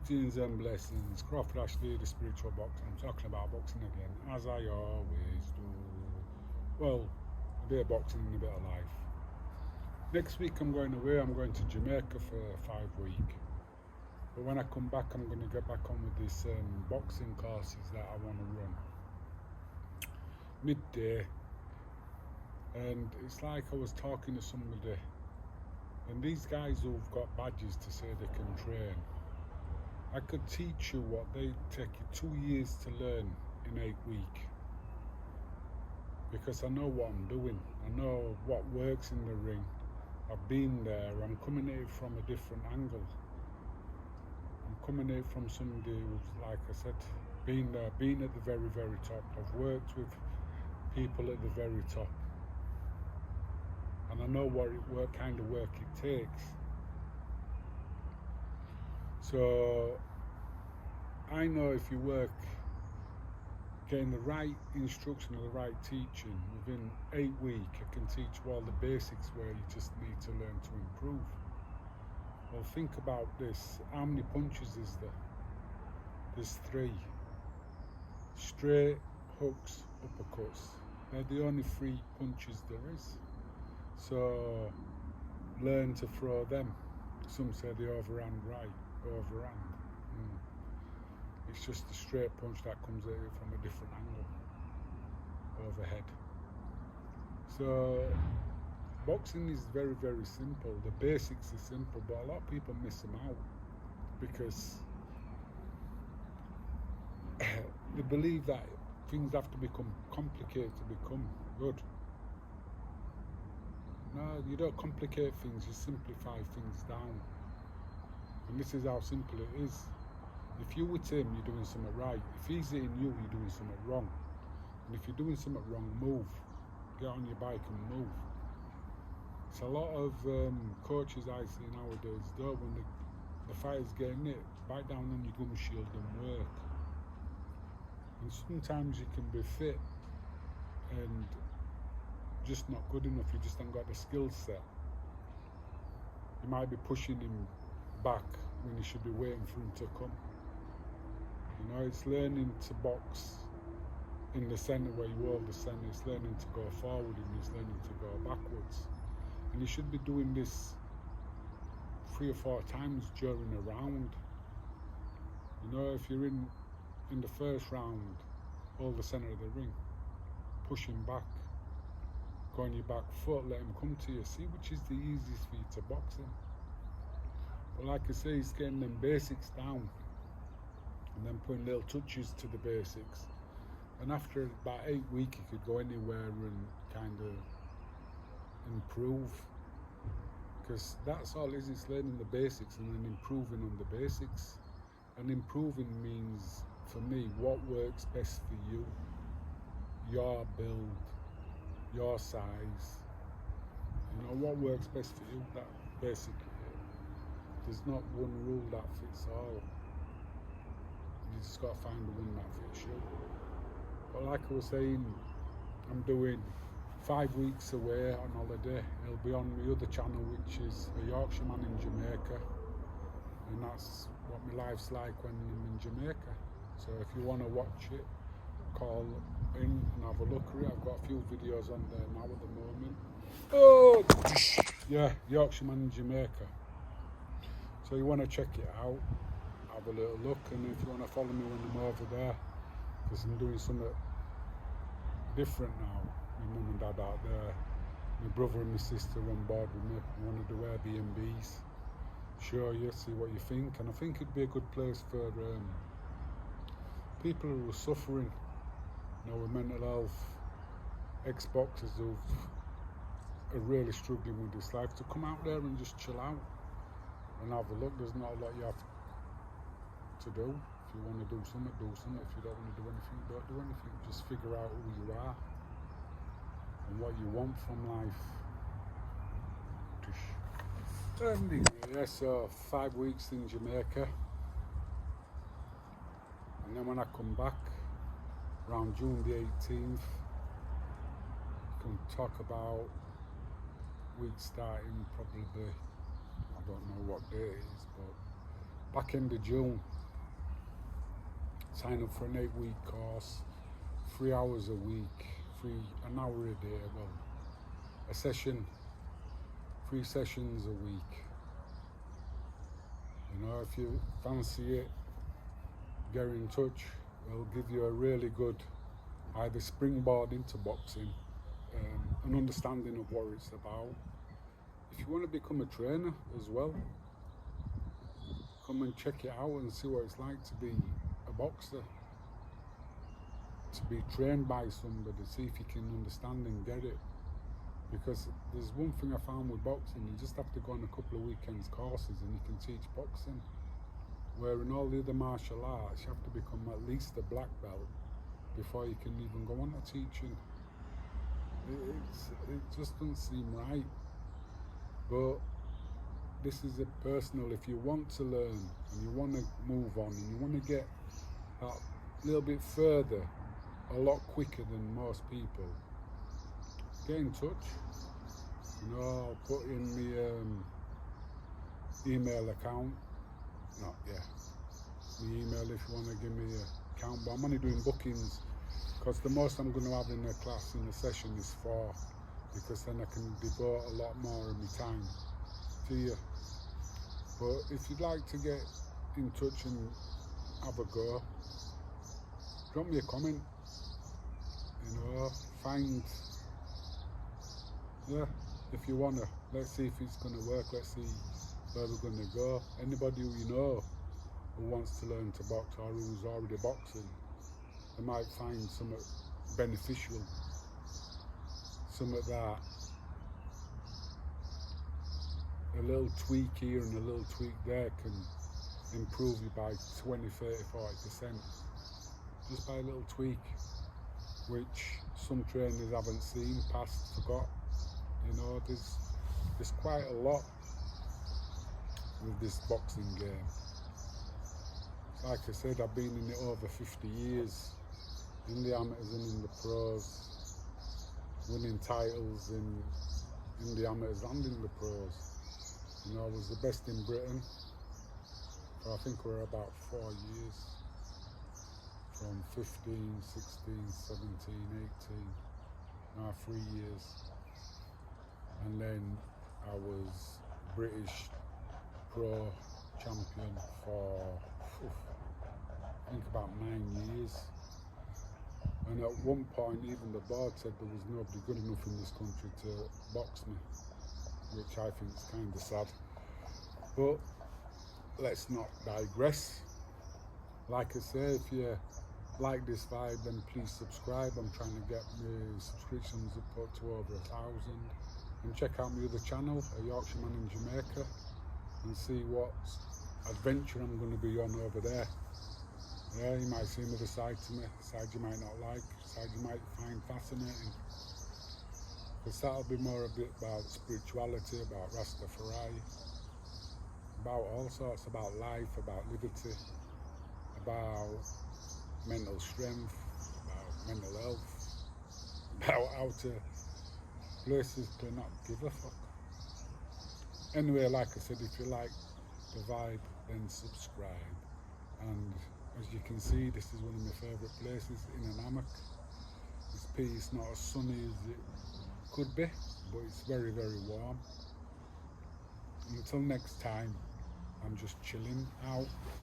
Greetings and blessings. Crawford Ashley, the spiritual boxer. I'm talking about boxing again, as I always do. Well, a bit of boxing and a bit of life. Next week I'm going away. I'm going to Jamaica for 5 weeks. But when I come back, I'm going to get back on with this boxing courses that I want to run. Midday. And it's like I was talking to somebody. And these guys who've got badges to say they can train, I could teach you what they take you 2 years to learn in 8 weeks. Because I know what I'm doing. I know what works in the ring. I've been there. I'm coming at it from a different angle. I'm coming at it from somebody who's, like I said, been there, been at the very, very top. I've worked with people at the very top. And I know what kind of work it takes. So I know if you work getting the right instruction or the right teaching, within 8 weeks I can teach you all the basics where you just need to learn to improve. Well, think about this. How many punches is there? There's 3. Straight, hooks, uppercuts. They're the only 3 punches there is. So learn to throw them. Some say the overhand right, overhand. It's just a straight punch that comes at it from a different angle, overhead. So boxing is very, very simple. The basics are simple, but a lot of people miss them out because they believe that things have to become complicated to become good. No, you don't complicate things, you simplify things down. And this is how simple it is. If you with him, you're doing something right. If he's hitting you, you're doing something wrong. And if you're doing something wrong, move. Get on your bike and move. It's a lot of coaches I see nowadays, though, when the fighter's getting it, bite down on your gum shield and work. And sometimes you can be fit and just not good enough. You just haven't got the skill set. You might be pushing him back when you should be waiting for him to come. You know, it's learning to box in the centre where you hold the centre. It's learning to go forward and it's learning to go backwards. And you should be doing this 3 or 4 times during a round. You know, if you're in the first round, hold the centre of the ring, push him back, go on your back foot, let him come to you. See which is the easiest for you to box him. But like I say, it's getting them basics down and then putting little touches to the basics. And after about 8 weeks, you could go anywhere and kind of improve. Because that's all it is, it's learning the basics and then improving on the basics. And improving means, for me, what works best for you, your build, your size. You know, what works best for you, that basically it. There's not one rule that fits all. You just got to find the one that fits you. But like I was saying, I'm doing 5 weeks away on holiday. It'll be on my other channel, which is A Yorkshireman in Jamaica. And that's what my life's like when I'm in Jamaica. So if you want to watch it, call in and have a look at it. I've got a few videos on there now at the moment. Oh, yeah, Yorkshireman in Jamaica. So you want to check it out, have a little look, and if you want to follow me when I'm over there, because I'm doing something different now. My mum and dad out there, my brother and my sister on board with me. I want to do Airbnbs, show you, see what you think, and I think it'd be a good place for people who are suffering, you know, with mental health, ex-boxers who are really struggling with this life, to come out there and just chill out and have a look. There's not a lot you have to do. If you want to do something, do something. If you don't want to do anything, don't do anything. Just figure out who you are and what you want from life. Anyway, yeah, so 5 weeks in Jamaica, and then when I come back around June the 18th, we can talk about week starting probably, I don't know what day it is, but back end of June. sign up for an 8-week course, 3 hours a week, an hour a day, well, a session, 3 sessions a week. You know, if you fancy it, get in touch. It'll give you a really good either springboard into boxing, an understanding of what it's about. If you want to become a trainer as well, come and check it out and see what it's like to be a boxer, to be trained by somebody, see if you can understand and get it. Because there's one thing I found with boxing, you just have to go on a couple of weekends courses and you can teach boxing. Where in all the other martial arts, you have to become at least a black belt before you can even go on to teaching. It just doesn't seem right. But this is a personal, if you want to learn and you want to move on and you want to get that little bit further, a lot quicker than most people, get in touch. You know, I'll put in the email account. No, yeah, the email if you want to give me a account. But I'm only doing bookings because the most I'm going to have in a class, in a session, is 4, because then I can devote a lot more of my time to you. But if you'd like to get in touch and have a go, drop me a comment. You know, if you wanna, let's see if it's gonna work. Let's see where we're gonna go. Anybody who you know who wants to learn to box or who's already boxing, they might find something beneficial, something that a little tweak here and a little tweak there can improve you by 20, 30, 40%. Just by a little tweak, which some trainers haven't seen, passed, forgot. You know, there's quite a lot with this boxing game. Like I said, I've been in it over 50 years, in the amateurs and in the pros, winning titles in the amateurs and in the pros. You know, I was the best in Britain for I think we're about 4 years, from 15, 16, 17, 18, now 3 years. And then I was British pro champion for I think about 9 years. And at one point even the board said there was nobody good enough in this country to box me, which I think is kind of sad. But let's not digress. Like I say, if you like this vibe, then please subscribe. I'm trying to get my subscriptions up to over 1,000. And check out my other channel, A Yorkshireman in Jamaica, and see what adventure I'm going to be on over there. Yeah, you might see another side to me, a side you might not like, a side you might find fascinating. Because that'll be more a bit about spirituality, about Rastafari, about all sorts, about life, about liberty, about mental strength, about mental health, about how to places to not give a fuck. Anyway, like I said, if you like the vibe, then subscribe. And as you can see, this is one of my favourite places, in an hammock. It's not as sunny as it could be, but it's very, very warm. Until next time, I'm just chilling out.